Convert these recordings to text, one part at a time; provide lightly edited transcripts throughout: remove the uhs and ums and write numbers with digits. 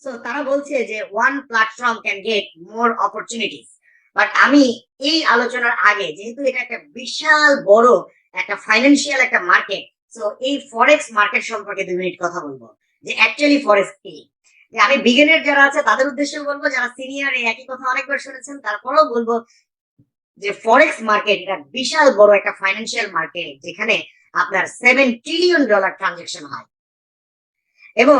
So তারা বলছে যে one platform can get more opportunities. But আমি এই আলোচনার আগে, যেহেতু এটা একটা বিশাল বড় একটা ফাইন্যান্সিয়াল একটা মার্কেট, সো এই ফরেক্স মার্কেট সম্পর্কে 2 মিনিট কথা বলবো যে অ্যাকচুয়ালি ফরেক্স কি। যে আমি বিগিনার যারা আছে তাদের উদ্দেশ্যে বলবো, যারা সিনিয়র এই একই কথা অনেকবার শুনেছেন তারপরেও বলবো যে ফরেক্স মার্কেট এটা বিশাল বড় একটা ফাইন্যান্সিয়াল মার্কেট, যেখানে আপনার $7 ট্রিলিয়ন ট্রানজেকশন হয়। এবং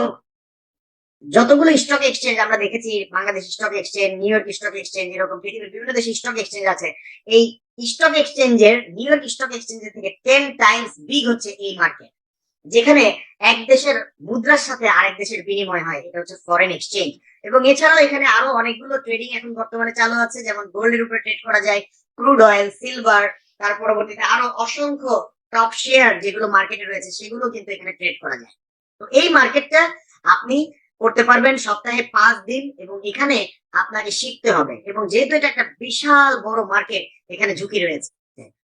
যতগুলো স্টক এক্সচেঞ্জ আমরা দেখেছি, Bangladesh stock exchange, new York stock exchange, এরকম পৃথিবীর বিভিন্ন দেশে স্টক এক্সচেঞ্জ আছে। এই স্টক এক্সচেঞ্জের, নিউ ইয়র্ক স্টক এক্সচেঞ্জের থেকে 10 টাইমস বিগ হচ্ছে এই মার্কেট, যেখানে এক দেশের মুদ্রার সাথে আরেক দেশের বিনিময় হয়। এটা হচ্ছে ফরেন এক্সচেঞ্জ। এবং এছাড়াও এখানে আরো অনেকগুলো ট্রেডিং এখন বর্তমানে চালু আছে, যেমন গোল্ডের উপরে ট্রেড করা যায়, ক্রুড অয়েল, সিলভার, তার পরবর্তীতে আরো অসংখ্য টপ শেয়ার যেগুলো মার্কেটে রয়েছে সেগুলো কিন্তু এখানে ট্রেড করা যায়। তো এই মার্কেটটা আপনি করতে পারবেন সপ্তাহে 5 দিন, এবং এখানে আপনাকে শিখতে হবে। এবং যেহেতু এটা একটা বিশাল বড় মার্কেট, এখানে ঝুঁকি রয়েছে।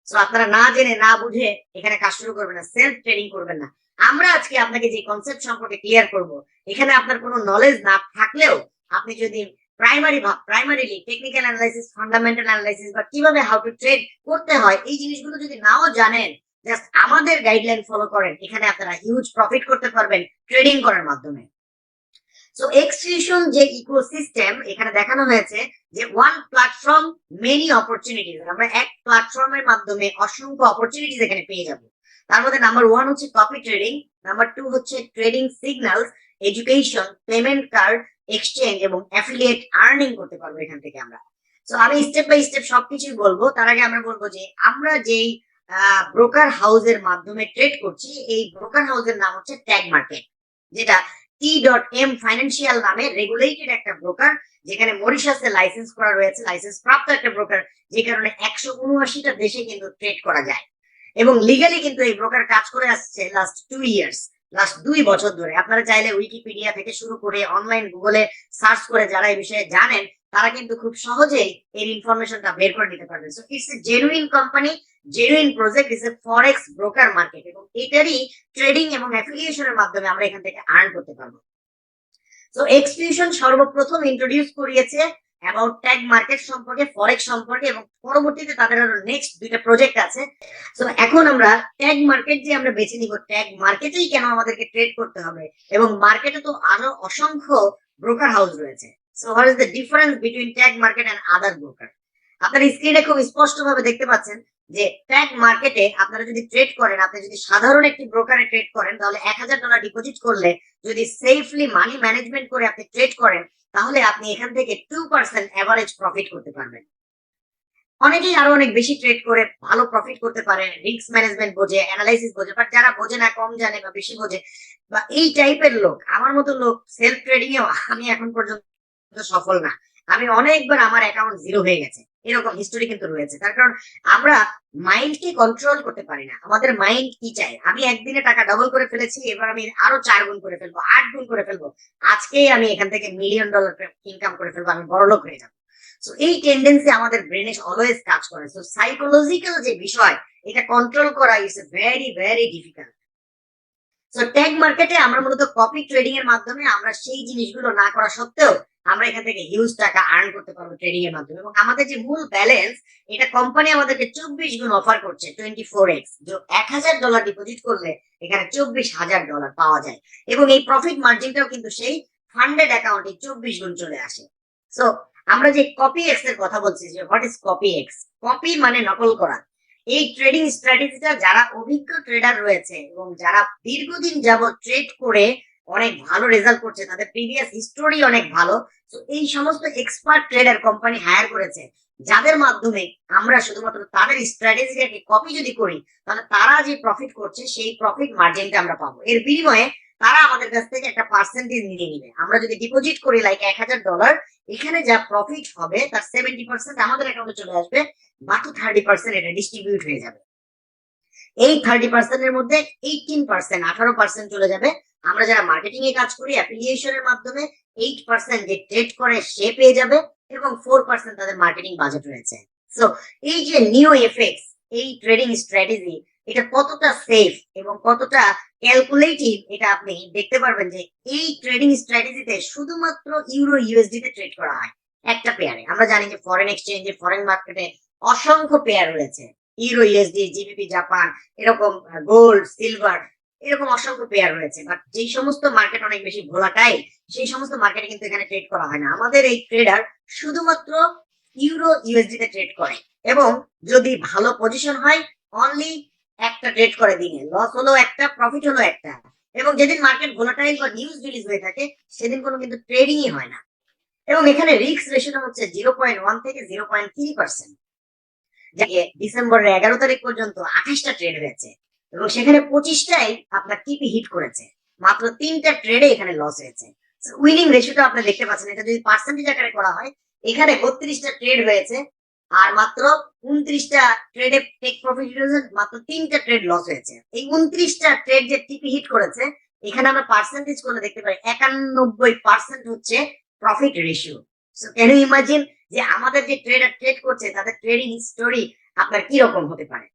তো আপনারা না জেনে না বুঝে এখানে কাজ শুরু করবেন না, সেলফ ট্রেডিং করবেন না। আমরা আজকে আপনাকে যে কনসেপ্ট সম্পর্কে ক্লিয়ার করব, এখানে আপনার কোনো নলেজ না থাকলেও আপনি যদি primarily technical analysis, fundamental analysis বা কিভাবে হাউ টু ট্রেড করতে হয়, এই জিনিসগুলো যদি নাও জানেন, জাস্ট আমাদের গাইডলাইন ফলো করেন, এখানে আপনারা হিউজ প্রফিট করতে পারবেন ট্রেডিং করার মাধ্যমে। সো এক্সক্রিশন যে ইকোসিস্টেম এখানে দেখানো হয়েছে, যে ওয়ান প্ল্যাটফর্ম মেনি অপরচুনিটিস, আমরা এক প্ল্যাটফর্মের মাধ্যমে অসংখ্য অপরচুনিটিস এখানে পেয়ে যাব। তার মধ্যে নাম্বার 1 হচ্ছে কপি ট্রেডিং, নাম্বার 2 হচ্ছে trading signals, education, payment card, exchange এবং অ্যাফিলিয়েট আর্নিং করতে পারবো এখান থেকে আমরা। সো আমি স্টেপ বাই স্টেপ সবকিছুই বলবো। তার আগে আমরা বলবো যে আমরা যেই ব্রোকার হাউসের মাধ্যমে ট্রেড করছি, এই ব্রোকার হাউসের নাম হচ্ছে ট্যাগ মার্কেট, যেটা T.M ফাইন্যান্সিয়াল নামে রেগুলেটেড একটা ব্রোকার, যেখানে মরিশাসে লাইসেন্স করা রয়েছে, লাইসেন্স প্রাপ্ত একটা ব্রোকার, যে কারণে 179টা দেশে কিন্তু ট্রেড করা যায়। এবং লিগালি কিন্তু এই ব্রোকার কাজ করে আসছে লাস্ট 2 বছর ধরে। আপনারা চাইলে উইকিপিডিয়া থেকে শুরু করে অনলাইন গুগলে সার্চ করে যারা এই বিষয়ে জানেন, তারা কিন্তু খুব সহজেই এর ইনফরমেশনটা বের করে নিতে পারবে। So it's a genuine company, genuine project, it's a forex broker market, এবং এটারই ট্রেডিং এবং অ্যাফিলিয়েশনের মাধ্যমে আমরা এখান থেকে আর্ন করতে পারবো। সো এক্সক্লুশন সর্বপ্রথম ইন্ট্রোডিউস করিয়েছে অ্যাবাউট ট্যাগ মার্কেট সম্পর্কে, ফরেক্স সম্পর্কে, এবং পরবর্তীতে তাদের আরো নেক্সট 2টা প্রজেক্ট আছে। সো এখন আমরা ট্যাগ মার্কেট যে আমরা বেছে নিব, ট্যাগ মার্কেটেই কেন আমাদেরকে ট্রেড করতে হবে, এবং মার্কেটে তো আরো অসংখ্য ব্রোকার হাউস রয়েছে। So what is the difference between tag market and other broker. আপনার স্ক্রিনে খুব স্পষ্ট ভাবে দেখতে পাচ্ছেন যে ট্যাগ মার্কেটে আপনারা যদি ট্রেড করেন, আপনি যদি সাধারণ একটি ব্রোকারে ট্রেড করেন, তাহলে $1000 ডিপোজিট করলে যদি সেফলি মানি ম্যানেজমেন্ট করে আপনি ট্রেড করেন, তাহলে আপনি এখান থেকে 2% এভারেজ প্রফিট করতে পারবেন। অনেকেই আরো অনেক বেশি ট্রেড করে ভালো প্রফিট করতে পারে, রিস্ক ম্যানেজমেন্ট বোঝে, অ্যানালাইসিস বোঝে। বাট যারা বোঝে না, কম জানে বা বেশি বোঝে, বা এই টাইপের লোক, আমার মতো লোক, সেলফ ট্রেডিং এও আমি এখন পর্যন্ত সফল না। আমি অনেকবার আমার অ্যাকাউন্ট জিরো হয়ে গেছে, এরকম হিস্টোরি কিন্তু রয়েছে। তার কারণ আমরা মাইন্ডকে কন্ট্রোল করতে পারি না। আমাদের মাইন্ড কি চাই, আমি একদিনে টাকা ডবল করে ফেলেছি, এবার আমি আরো 4 গুণ করে ফেলবো, 8 গুণ করে ফেলবো, আজকেই আমি এখান থেকে $1,000,000 ইনকাম করে ফেলবো, আমি বড়লোক হয়ে যাবো। সো এই টেন্ডেন্সি আমাদের ব্রেনে অলওয়েজ কাজ করে। সো সাইকোলজিক্যাল যে বিষয়, এটা কন্ট্রোল করা is very very difficult. So tag মার্কেটে আমরা মূলত কপি ট্রেডিং এর মাধ্যমে আমরা সেই জিনিসগুলো না করা সত্ত্বেও আমরা এখান থেকে হিউজ টাকা আর্ন করতে পারবো ট্রেডিং এর মাধ্যমে। এবং আমাদের যে মূল ব্যালেন্স, এটা কোম্পানি আমাদেরকে 24 গুণ অফার করছে, 24x। যে $1000 ডিপোজিট করলে এখানে $24,000 পাওয়া যায়। এবং এই প্রফিট মার্জিনটাও কিন্তু সেই ফান্ডেড অ্যাকাউন্টে 24 গুণ চলে আসে। সো আমরা যে কপি এক্স এর কথা বলছি, যে what is copy x. Copy মানে নকল করা। এই ট্রেডিং স্ট্র্যাটেজিটা যারা অভিজ্ঞ ট্রেডার রয়েছে এবং যারা দীর্ঘদিন যাবত ট্রেড করে অনেক ভালো রেজাল্ট করছে, তাদের প্রিভিয়াস হিস্টোরি অনেক ভালো, তো এই সমস্ত এক্সপার্ট ট্রেডার কোম্পানি হায়ার করেছে, যাদের মাধ্যমে আমরা শুধুমাত্র তাদের স্ট্র্যাটেজিটাকে কপি যদি করি, তাহলে তারা যে প্রফিট করছে সেই প্রফিট মার্জিনটা আমরা পাবো। এর বিনিময়ে তারা আমাদের কাছ থেকে একটা পার্সেন্টেজ নিয়ে নিবে। আমরা যদি ডিপোজিট করি লাইক $1000, এখানে যা প্রফিট হবে তার 70% আমাদের অ্যাকাউন্টে চলে আসবে, বাকি 30% এটা ডিস্ট্রিবিউট হয়ে যাবে। এই 30% এর মধ্যে 18% চলে যাবে আমরা যারা মার্কেটিং এ কাজ করি, অ্যাফিলিয়েশনের মাধ্যমে 8% যে ট্রেড করে সে পেয়ে যাবে, এবং 4% তাদের মার্কেটিং বাজেট রয়েছে। সো এই যে নিও এফএক্স, এই ট্রেডিং স্ট্র্যাটেজি, এটা কতটা সেফ এবং কতটা ক্যালকুলেটিভ এটা আপনি দেখতে পারবেন যে এই ট্রেডিং স্ট্র্যাটেজিতে শুধুমাত্র ইউরো ইউএসডি তে ট্রেড করা হয় একটা পেয়ারে। আমরা জানি যে ফরেন এক্সচেঞ্জে ফরেন মার্কেটে অসংখ্য পেয়ার রয়েছে, ইউরো ইউএসডি, জিবিপি জাপান, এরকম গোল্ড, সিলভার, এরকম অসংখ্য পেয়ার রয়েছে। বাট যেই সমস্ত মার্কেট অনেক বেশি ভোলাটাইল, সেই সমস্ত মার্কেটে কিন্তু এখানে ট্রেড করা হয় না। আমাদের এই ট্রেডার শুধুমাত্র ইউরো ইউএসডি তে ট্রেড করে এবং যদি ভালো পজিশন হয় অনলি একটা ট্রেড করে দিনে, লস হলো একটা, প্রফিট হলো একটা। এবং যেদিন মার্কেট ভোলাটাইল বা নিউজ রিলিজ হয়ে থাকে সেদিন কোনো কিন্তু ট্রেডিংই হয় না। এবং এখানে রিস্ক রেশিওটা হচ্ছে 0.1 থেকে 0.3%। ডিসেম্বরের 11 তারিখ পর্যন্ত 28টা ট্রেড হয়েছে এবং সেখানে 25টাই আপনার টিপি হিট করেছে, মাত্র 3টা ট্রেডে এখানে লস হয়েছে। উইনিং রেশিওটা আপনি দেখতে পাচ্ছেন, এটা যদি পার্সেন্টেজ আকারে করা হয় এখানে 32টা ট্রেড হয়েছে আর মাত্র 29টা ট্রেডে টেক প্রফিট হয়েছে, মাত্র 3টা ট্রেড লস হয়েছে। এই 29টা ট্রেড যে টিপি হিট করেছে এখানে আমরা পার্সেন্টেজ করলে দেখতে পাই 91% হচ্ছে profit ratio. So can you imagine যে আমাদের যে ট্রেডার ট্রেড করছে তাদের ট্রেডিং স্টোরি আপনার কি রকম হতে পারে।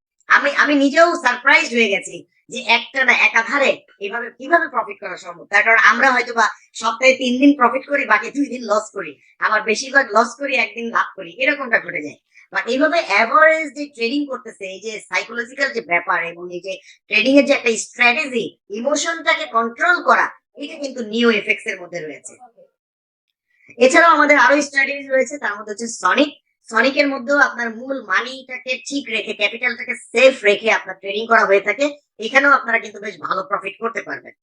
আমি নিজেও সারপ্রাইজ হয়ে গেছি যে একটা না একাধারে এভাবে কিভাবে প্রফিট করা সম্ভব। তার কারণ আমরা হয়তো বা সপ্তাহে 3 দিন প্রফিট করি, বাকি 2 দিন লস করি, আবার বেশিরভাগ লস করি, একদিন লাভ করি, এরকমটা ঘটে যায়। বাট এইভাবে অ্যাভারেজ যে ট্রেডিং করতেছে, এই যে সাইকোলজিক্যাল যে ব্যাপার এবং এই যে ট্রেডিং এর যে একটা স্ট্র্যাটেজি, ইমোশনটাকে কন্ট্রোল করা, এটা কিন্তু নিও এফএক্স এর মধ্যে রয়েছে। এছাড়াও আমাদের আরো স্ট্র্যাটেজি রয়েছে, তার মধ্যে হচ্ছে সনিক। সনিকের মধ্যেও আপনার মূল মানিটাকে ঠিক রেখে, ক্যাপিটালটাকে সেফ রেখে আপনার ট্রেডিং করা হয়ে থাকে। এখানেও আপনারা কিন্তু বেশ ভালো প্রফিট করতে পারবেন।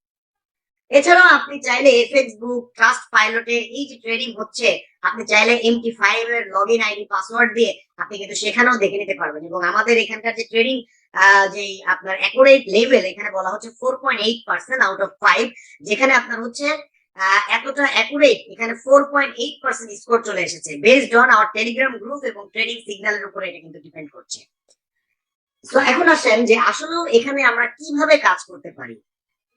এছাড়াও আপনি চাইলে এফএক্স বুক, ট্রাস্ট পাইলটে এই যে ট্রেডিং হচ্ছে, আপনি চাইলে MT5 এর লগ ইন আইডি পাসওয়ার্ড দিয়ে আপনি কিন্তু সেখানেও দেখে নিতে পারবেন। এবং আমাদের এখানকার যে ট্রেডিং যে আপনার অ্যাকুরেট লেভেল এখানে বলা হচ্ছে 4.8% আউট অফ 5, যেখানে আপনার হচ্ছে এতটা অ্যাকুরেট, এখানে 4.8% স্কোর চলে এসেছে based on our Telegram group এবং ট্রেডিং সিগন্যালের উপরে এটা কিন্তু ডিপেন্ড করছে। তো এখন আসেন যে আসলে এখানে আমরা কিভাবে কাজ করতে পারি।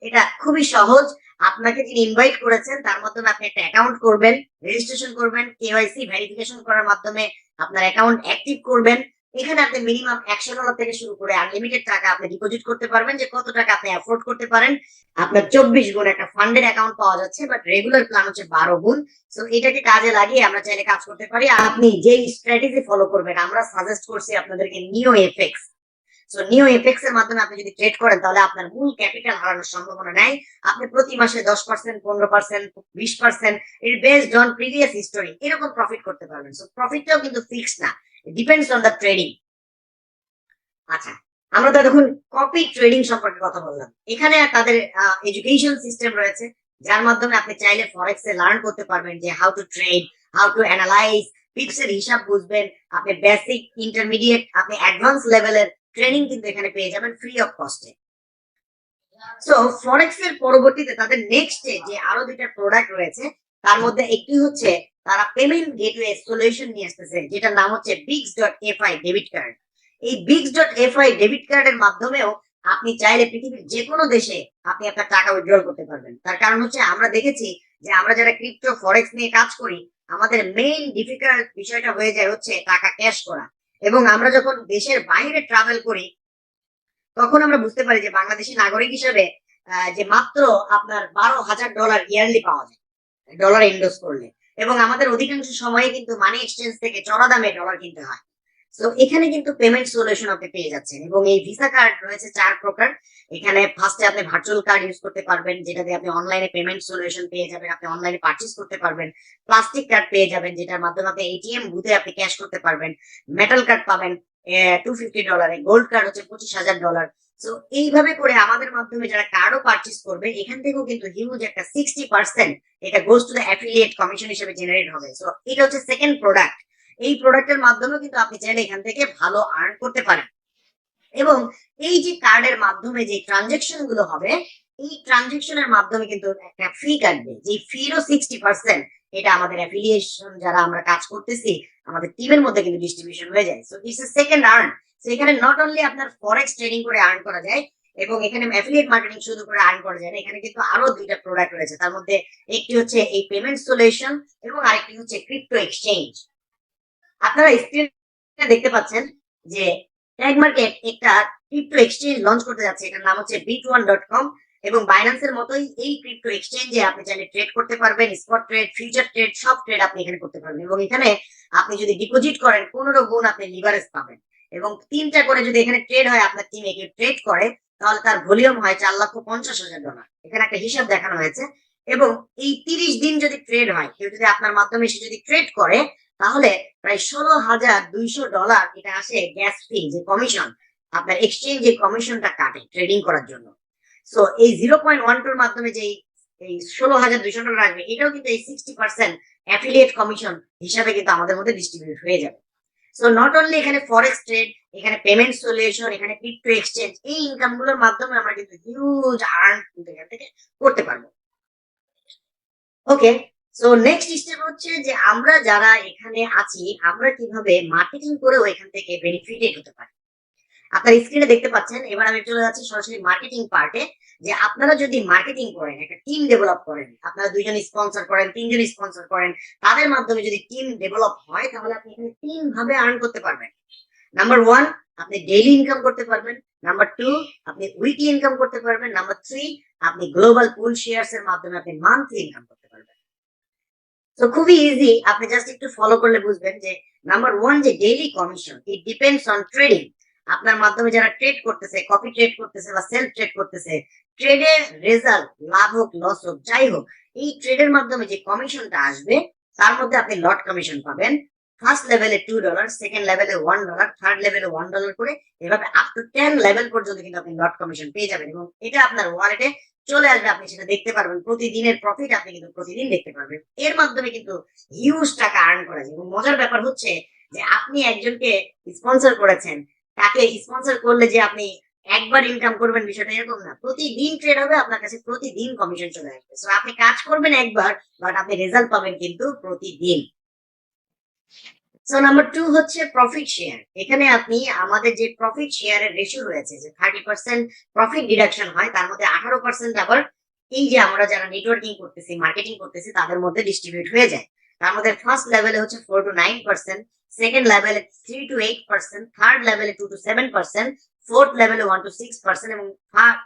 এটা খুবই সহজ। আপনাকে যিনি ইনভাইট করেছেন তার মাধ্যমে আপনি একটা অ্যাকাউন্ট করবেন, রেজিস্ট্রেশন করবেন, কেওয়াইসি ভেরিফিকেশন করার মাধ্যমে আপনার অ্যাকাউন্ট অ্যাক্টিভ করবেন। এখানে আপনি মিনিমাম $100 থেকে শুরু করে আনলিমিটেড টাকা আপনি ডিপোজিট করতে পারবেন, যে কত টাকা আপনি অ্যাফোর্ড করতে পারেন। আপনার 24 গুণ একটা ফান্ডেড অ্যাকাউন্ট পাওয়া যাচ্ছে, বাট রেগুলার প্ল্যান হচ্ছে 12 গুণ। সো এটাকে কাজে লাগিয়ে আমরা চাইলে কাজ করতে পারি। আপনি যেই স্ট্র্যাটেজি ফলো করবেন, আমরা সাজেস্ট করছি আপনাদেরকে নিও এফএক্স। সো নিও এফএক্স এর মাধ্যমে আপনি যদি ট্রেড করেন তাহলে আপনার মূল ক্যাপিটাল হারানোর সম্ভাবনা নাই। আপনি প্রতি মাসে 10%, 15%, 20%, এর বেসড অন প্রিভিয়াস হিস্টোরি এরকম প্রফিট করতে পারবেন। সো প্রফিটটাও কিন্তু ফিক্সড না, ডিপেন্ডস অন দ্য ট্রেডিং। আচ্ছা, আমরা তো এখন কপি ট্রেডিং সম্পর্কে কথা বললাম। এখানে তাদের এডুকেশন সিস্টেম রয়েছে যার মাধ্যমে আপনি চাইলে ফরেক্স এ লার্ন করতে পারবেন যে how to trade, how to analyse, pips এর হিসাব বুঝবেন। আপনি বেসিক, ইন্টারমিডিয়েট, আপনি অ্যাডভান্স লেভেলের ট্রেনিং কিন্তু এখানে পেয়ে যাবেন ফ্রি অফ কস্টে। সো ফরেক্স এর পরবর্তীতে তাদের নেক্সট যে আরো দুইটা প্রোডাক্ট রয়েছে, তার মধ্যে একটি হচ্ছে তারা পেমেন্ট গেটওয়ে সলিউশন নিয়ে আসতেছে, যেটার নাম হচ্ছে বিক্স.এফআই ডেবিট কার্ড। এই বিক্স.এফআই ডেবিট কার্ডের মাধ্যমেও আপনি চাইলে পৃথিবীর যে কোনো দেশে আপনি আপনার টাকা উইথড্রল করতে পারবেন। তার কারণ হচ্ছে আমরা দেখেছি যে আমরা যারা ক্রিপ্টো ফরেক্স নিয়ে কাজ করি, আমাদের মেইন ডিফিকাল্ট বিষয়টা হয়ে যায় হচ্ছে টাকা ক্যাশ করা। এবং আমরা যখন দেশের বাইরে ট্রাভেল করি তখন আমরা বুঝতে পারি যে বাংলাদেশি নাগরিক হিসেবে যে মাত্র আপনার $12,000 ইয়ারলি পাওয়া যায় ডলার ইনভেস্ট করলে। এবং আমাদের অধিকাংশ সময়ে কিন্তু মানি এক্সচেঞ্জ থেকে চড়া দামে ডলার কিনতে হয়। সো এখানে কিন্তু পেমেন্ট সলিউশন আপনি পেয়ে যাচ্ছেন। এবং এই ভিসা কার্ড রয়েছে 4 প্রকার। এখানে ফার্স্টে আপনি ভার্চুয়াল কার্ড ইউজ করতে পারবেন, যেটা দিয়ে আপনি অনলাইনে পেমেন্ট সলিউশন পেয়ে যাবেন, আপনি অনলাইনে পারচেজ করতে পারবেন। প্লাস্টিক কার্ড পেয়ে যাবেন, যেটার মাধ্যমে আপনি এটিএম বুথে আপনি ক্যাশ করতে পারবেন। মেটাল কার্ড পাবেন $250, গোল্ড কার্ড হচ্ছে $25,000। সো এইভাবে করে আমাদের মাধ্যমে যারা কার্ডও পারচেজ করবে, এখান থেকেও কিন্তু হিউজ একটা 60% এটা goes to the affiliate commission হিসেবে জেনারেট হবে। সো এটা হচ্ছে সেকেন্ড প্রোডাক্ট। এই প্রোডাক্টের মাধ্যমে কিন্তু আপনি চাইলে এখান থেকে ভালো আর্ন করতে পারেন। এবং এই যে কার্ডের মাধ্যমে যে ট্রানজেকশন গুলো হবে, এই ট্রানজেকশনের মাধ্যমে কিন্তু একটা ফি কাটবে, যে ফিরও 60% এটা আমাদের অ্যাফিলিয়েশন যারা আমরা কাজ করতেছি আমাদের টিমের মধ্যে কিন্তু ডিস্ট্রিবিউশন হয়ে যায়। So it's a second earn. So এখানে নট অনলি আপনার ফরেক্স ট্রেডিং করে আর্ন করা যায় এবং এখানে অ্যাফিলিয়েট মার্কেটিং শুধু করে আর্ন করা যায় না, এখানে কিন্তু আরো দুইটা প্রোডাক্ট রয়েছে। তার মধ্যে একটি হচ্ছে এই পেমেন্ট সলিউশন এবং আরেকটি হচ্ছে ক্রিপ্টো এক্সচেঞ্জ। আপনারা স্ক্রিনে দেখতে পাচ্ছেন যে ট্যাগ মার্কেট একটা ক্রিপ্টো এক্সচেঞ্জ লঞ্চ করতে যাচ্ছে, এটার নাম হচ্ছে bit1.com। এবং বাইন্যান্সের মতোই এই ক্রিপ্টো এক্সচেঞ্জে আপনি চাইলে ট্রেড করতে পারবেন, স্পট ট্রেড, ফিউচার ট্রেড, সব ট্রেড আপনি এখানে করতে পারবেন। এবং এখানে আপনি যদি ডিপোজিট করেন 15 গুণ আপনি লিভারেজ পাবেন। এবং 3টা করে যদি এখানে ট্রেড হয়, আপনার টিমে কেউ ট্রেড করে, তাহলে তার ভলিউম হয় $4,50,000। এখানে একটা হিসাব দেখানো হয়েছে। এবং এই 30 দিন যদি ট্রেড হয়, কেউ যদি আপনার মাধ্যমে এসে যদি ট্রেড করে, তাহলে প্রায় $16,200 এটা আসে গ্যাস ফি, যে কমিশন আপনার এক্সচেঞ্জ যে কমিশনটা কাটে ট্রেডিং করার জন্য। সো এই 0.12 মাধ্যমে যে এই $16,200 আসবে, এটাও কিন্তু এই 60% অ্যাফিলিয়েট কমিশন হিসাবে কিন্তু আমাদের মধ্যে ডিস্ট্রিবিউট হয়ে যাবে। সো নট অনলি এখানে ফরেক্স ট্রেড, এখানে পেমেন্ট সলিউশন, এখানে ক্রিপ্টো এক্সচেঞ্জ, এই ইনকাম গুলোর মাধ্যমে আমরা কিন্তু হিউজ আর্ন কিন্তু এখান থেকে করতে পারবো। ওকে, সো নেক্সট স্টেপ হচ্ছে যে আমরা যারা এখানে আছি, আমরা কিভাবে মার্কেটিং করেও এখান থেকে বেনিফিটেড হতে পারি। আপনার স্ক্রিনে দেখতে পাচ্ছেন। এবার আমি চলে যাচ্ছি সরাসরি মার্কেটিং পার্টে। যে আপনারা যদি মার্কেটিং করেন, একটা টিম ডেভেলপ করেন, আপনারা 2জন স্পন্সর করেন, 3জন স্পন্সর করেন, তাদের মাধ্যমে যদি টিম ডেভেলপ হয়, তাহলে আপনি এখানে 3 ভাবে আর্ন করতে পারবেন। নাম্বার 1, আপনি ডেইলি ইনকাম করতে পারবেন। নাম্বার 2, আপনি উইকলি ইনকাম করতে পারবেন। নাম্বার 3, আপনি গ্লোবাল পুল শেয়ারস এর মাধ্যমে আপনি মান্থলি ইনকাম করতে পারবেন। তো খুবই ইজি, আপনি জাস্ট একটু ফলো করলে বুঝবেন যে নাম্বার 1 যে daily commission, it depends on trading. আপনার মাধ্যমে যারা ট্রেড করতেছে, কপি ট্রেড করতেছে বা সেলফ ট্রেড করতেছে, ট্রেডের রেজাল্ট, লাভ হোক লস হোক যাই হোক, এই ট্রেডের মাধ্যমে যে কমিশনটা আসবে, তার মধ্যে আপনি লট কমিশন পাবেন। ফার্স্ট লেভেলে $2, সেকেন্ড লেভেলে $1, থার্ড লেভেলে $1 করে, এভাবে আপ টু 10 লেভেল পর্যন্ত কিন্তু আপনি লট কমিশন পেয়ে যাবেন। এবং এটা আপনার ওয়ালেটে চলে আসবে, আপনি সেটা দেখতে পারবেন। প্রতিদিনের প্রফিট আপনি কিন্তু প্রতিদিন দেখতে পারবেন। এর মাধ্যমে কিন্তু হিউজ টাকা আর্ন করা যায়। এবং মজার ব্যাপার হচ্ছে যে আপনি একজনকে স্পন্সর করেছেন, তাকে স্পন্সর করলে যে আপনি একবার ইনকাম করবেন, বিষয়টা এরকম না। প্রতিদিন ট্রেড হবে, আপনার কাছে প্রতিদিন কমিশন চলে আসবে। সো আপনি কাজ করবেন একবার, বাট আপনি রেজাল্ট পাবেন কিন্তু প্রতিদিন। সো নাম্বার 2 হচ্ছে প্রফিট শেয়ার। এখানে আপনি আমাদের যে প্রফিট শেয়ারের রেশিও রয়েছে, যে 30% প্রফিট ডিডাকশন হয়, তার মধ্যে 18% আবার এই যে আমরা যারা নেটওয়ার্কিং করতেছি, মার্কেটিং করতেছি, তাদের মধ্যে ডিস্ট্রিবিউট হয়ে যায়। তার মধ্যে ফার্স্ট লেভেলে হচ্ছে 4 to 9%, সেকেন্ড লেভেলে 3 to 8%, থার্ড লেভেলে 2 to 7%, ফোর্থ লেভেলে 1 to 6%, এবং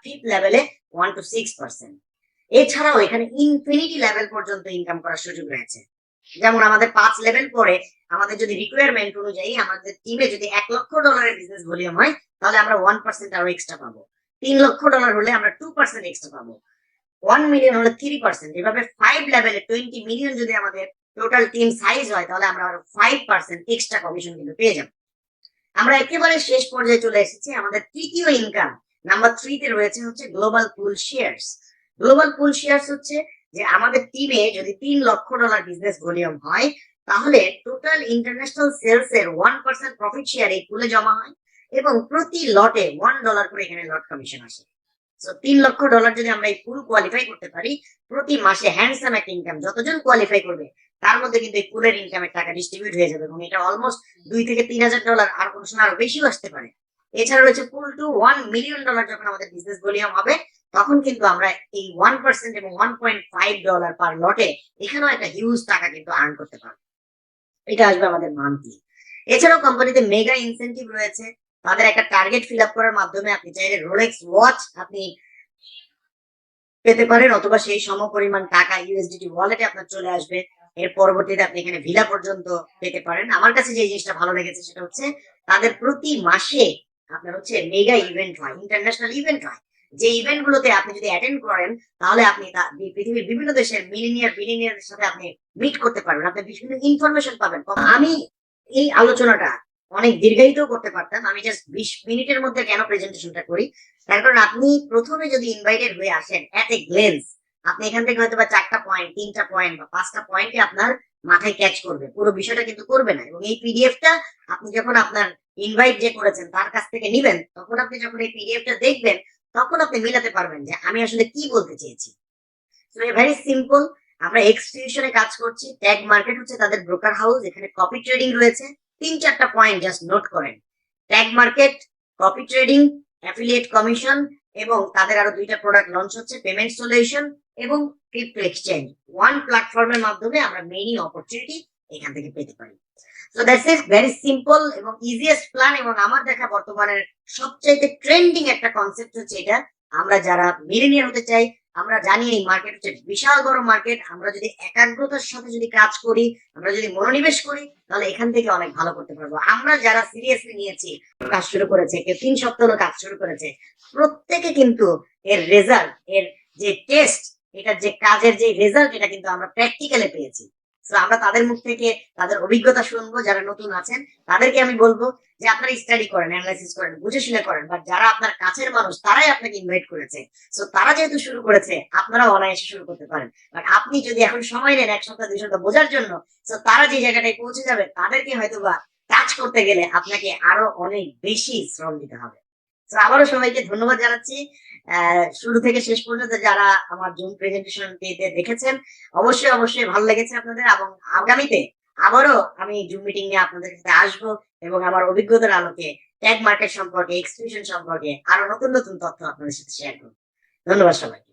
ফিফথ লেভেলে 1 to 6%। এছাড়াও এখানে ইনফিনিটি লেভেল পর্যন্ত ইনকাম করার সুযোগ রয়েছে। যেমন আমাদের 5 লেভেল পরে আমাদের যদি রিকোয়ারমেন্ট অনুযায়ী আমাদের টিমে যদি $1,00,000 বিজনেস ভলিউম হয়, তাহলে আমরা 1% আরো এক্সট্রা পাবো। $3,00,000 হলে আমরা 2% এক্সট্রা পাবো। 1 মিলিয়ন হলে 3%। এভাবে 5 লেভেলে 20 মিলিয়ন যদি আমাদের টোটাল টিম সাইজ হয়, তাহলে আমরা আরো 5% এক্সট্রা কমিশন কিন্তু পেয়ে যাবো। আমরা একেবারে শেষ পর্যায়ে চলে এসেছি। আমাদের তৃতীয় ইনকাম নাম্বার 3 তে রয়েছে হচ্ছে গ্লোবাল পুল শেয়ারস। গ্লোবাল পুল শেয়ারস হচ্ছে যে আমাদের টিমে যদি $3,00,000 বিজনেস ভলিউম হয়, তাহলে টোটাল ইন্টারন্যাশনাল সেলস এর 1% প্রফিট শেয়ার এই পুলে জমা হয়, এবং প্রতি লটে $1 করে এখানে লট কমিশন আসে। সো $3,00,000 যদি আমরা এই পুল কোয়ালিফাই করতে পারি, প্রতি মাসে হ্যান্ডসাম একটা ইনকাম, যতজন কোয়ালিফাই করবে তার মধ্যে কিন্তু এই পুলের ইনকামের টাকা ডিস্ট্রিবিউট হয়ে যাবে। এবং এটা অলমোস্ট $2,000 থেকে $3,000, আর কোনো সময় আরো বেশিও আসতে পারে। এছাড়া রয়েছে পুল টু $1 মিলিয়ন। যখন আমাদের বিজনেস ভলিউম হবে, তখন কিন্তু আমরা এই 1% এবং $1.5 পার লটে এখানেও একটা হিউজ টাকা কিন্তু আর্ন করতে পারবো। এটা আসবে আমাদের মান্থলি। এছাড়াও কোম্পানিতে মেগা ইনসেনটিভ রয়েছে। তাদের একটা টার্গেট ফিল আপ করার মাধ্যমে আপনি চাইলে রোলেক্স ওয়াচ আপনি পেতে পারেন, অথবা সেই সম পরিমাণ টাকা ইউএসডিটি ওয়ালেটে আপনার চলে আসবে। এর পরবর্তীতে আপনি এখানে ভিলা পর্যন্ত পেতে পারেন। আমার কাছে যে জিনিসটা ভালো লেগেছে সেটা হচ্ছে তাদের প্রতি মাসে আপনার হচ্ছে মেগা ইভেন্ট হয়, ইন্টারন্যাশনাল ইভেন্ট হয়। যে ইভেন্ট গুলোতে আপনি যদি অ্যাটেন্ড করেন, তাহলে আপনি পৃথিবীর বিভিন্ন দেশের মিলিনিয়ার বিলিনিয়ারের সাথে আপনি মিট করতে পারবেন, আপনি বিভিন্ন ইনফরমেশন পাবেন। আমি এই আলোচনাটা অনেক দীর্ঘায়িত করতে পারতাম, আমি জাস্ট 20 মিনিটের মধ্যে কেন প্রেজেন্টেশনটা করি, তার কারণ আপনি প্রথমে যদি ইনভাইটেড হয়ে আসেন এট এ গ্লেন্স, আপনি এখান থেকে হয়তো বা 4টা পয়েন্ট, 3টা পয়েন্ট বা 5টা পয়েন্টে আপনার মাথায় ক্যাচ করবে, পুরো বিষয়টা কিন্তু করবে না। এবং এই পিডিএফটা আপনি যখন আপনার ইনভাইট যে করেছেন তার কাছ থেকে নিবেন, তখন আপনি যখন এই পিডিএফটা দেখবেন, তখন আপনি মিলাতে পারবেন যে আমি আসলে কি বলতে চেয়েছি। So very simple. আমরা এক্সটিউশনে কাজ করছি। ট্যাগ মার্কেট হচ্ছে তাদের ব্রোকার হাউস, এখানে কপি ট্রেডিং রয়েছে। 3-4টা পয়েন্ট জাস্ট নোট করেন। Tag market, copy trading, affiliate commission, এবং তাদের আরো 2টা প্রোডাক্ট লঞ্চ হচ্ছে, পেমেন্ট সলিউশন এবং ক্রিপ্টো এক্সচেঞ্জ। ওয়ান প্ল্যাটফর্মের মাধ্যমে আমরা মেনি অপরচুনিটি এখান থেকে পেতে পারি। So that's it, very simple এবং ইজিয়েস্ট প্ল্যান, এবং আমার দেখা বর্তমানের সবচাইতে ট্রেন্ডিং একটা কনসেপ্ট হচ্ছে এটা। আমরা যারা মিলিনিয়ার হতে চাই, আমরা জানি এই মার্কেট হচ্ছে বিশাল বড় মার্কেট। আমরা যদি একাগ্রতার সাথে যদি কাজ করি, আমরা যদি মনোনিবেশ করি, তাহলে এখান থেকে অনেক ভালো করতে পারবো। আমরা যারা সিরিয়াসলি নিয়েছি, কাজ শুরু করেছে, কেউ 3 সপ্তাহ হলো কাজ শুরু করেছে, প্রত্যেকে কিন্তু এর রেজাল্ট, এর যে টেস্ট, এটার যে কাজের যে রেজাল্ট, এটা কিন্তু আমরা প্র্যাকটিক্যালি পেয়েছি। তো আমরা তাদের মুখ থেকে তাদের অভিজ্ঞতা শুনবো। যারা নতুন আছেন তাদেরকে আমি বলবো যে আপনারা স্টাডি করেন, অ্যানালাইসিস করেন, বুঝে শুনে করেন, বাট যারা আপনার কাছের মানুষ তারাই আপনাকে ইনভাইট করেছে, সো তারা যেহেতু শুরু করেছে, আপনারাও অনায়াসে শুরু করতে পারেন। বাট আপনি যদি এখন সময় নেন 1 সপ্তাহ 2 সপ্তাহ বোঝার জন্য, সো তারা যে জায়গাটায় পৌঁছে যাবে, তাদেরকে হয়তো বা টাচ করতে গেলে আপনাকে আরো অনেক বেশি শ্রম দিতে হবে। তো আবারও সবাইকে ধন্যবাদ জানাচ্ছি। শুরু থেকে শেষ পর্যন্ত যারা আমার জুম প্রেজেন্টেশন দেখেছেন, অবশ্যই ভালো লেগেছে আপনাদের, এবং আগামীতে আবারও আমি জুম মিটিং নিয়ে আপনাদের কাছে আসবো এবং আমার অভিজ্ঞতার আলোকে ট্যাগ মার্কেট সম্পর্কে, এক্সিবিশন সম্পর্কে আরো নতুন তথ্য আপনাদের সাথে শেয়ার করব। ধন্যবাদ সবাইকে।